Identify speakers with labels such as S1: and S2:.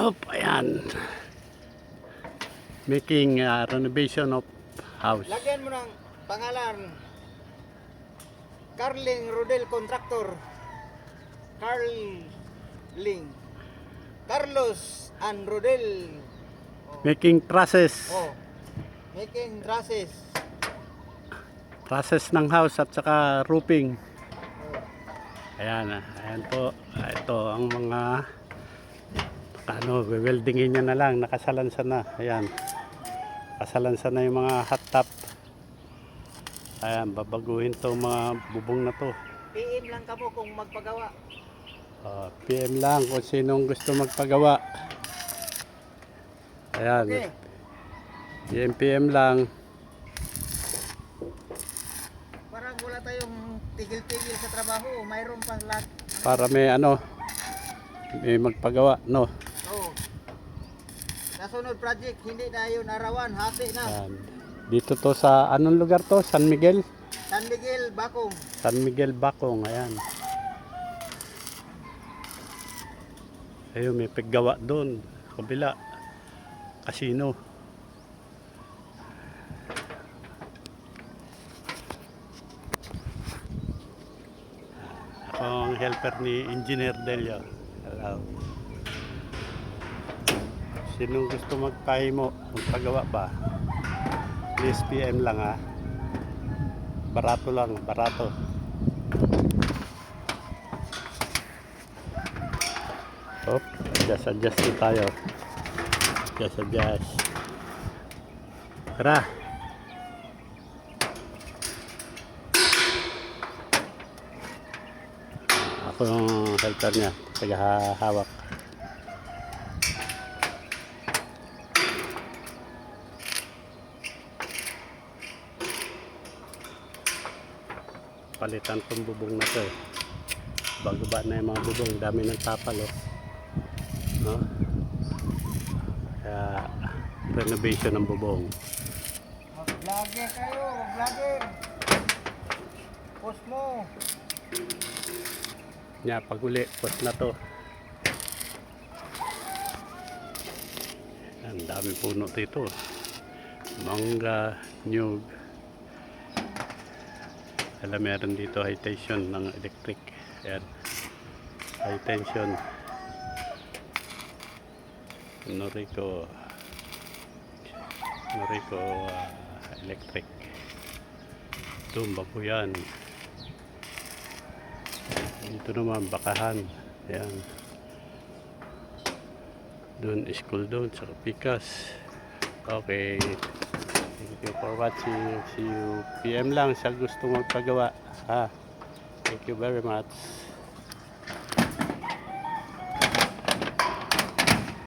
S1: Hop, ayan. Making renovation of house.
S2: Lagyan mo ng pangalan Carling Rodel Contractor. Carlos and Rodel.
S1: Making trusses.
S2: Making trusses.
S1: Trusses ng house at saka roofing. Ayan, ayan po. Ito ang mga weldingin niya na lang, nakasalansan na. Ayan. Nakasalansan na yung mga hot top. Ayan, babaguhin to mga bubong na to.
S2: PM lang kamo kung magpagawa.
S1: PM lang kung sinong gusto magpagawa. Ayan.
S2: Okay.
S1: PM lang.
S2: Parang wala tayong tigil-tigil sa trabaho. Mayroon pa lahat.
S1: Para may may magpagawa, no?
S2: Oo. Nasunod project, hindi na yun arawan, hati na.
S1: Ayan. Dito to sa anong lugar to? San Miguel?
S2: San Miguel, Bacong.
S1: San Miguel, Bacong. Ayan. Ayun, may paggawa doon. Kabila. Casino. Ako ang helper ni Engineer Delio. Hello. Sinong gusto magpahimo, magpagawa ba? Please PM lang ha. Barato lang, barato. Hop, adjust din tayo. Adjust. Tara. Ako yung helper niya, tagahawak. Palitan tong bubong na to eh. Bago ba na yung mga bubong, dami ng tapal oh. No? Kaya renovation ng bubong.
S2: Mag-vlogger kayo, mag-vlogger. Post mo.
S1: Nya pag uli, post na to. Ang dami puno dito. Mangga, nyug. Alam, meron dito high tension ng electric. Ayan. High tension. Noriko electric. Tumba po yan. Dito naman bakahan. Ayan. Doon school doon sa Pikas. Okay. Thank you for watching. See you PM lang sa gusto magpagawa. Thank you very much.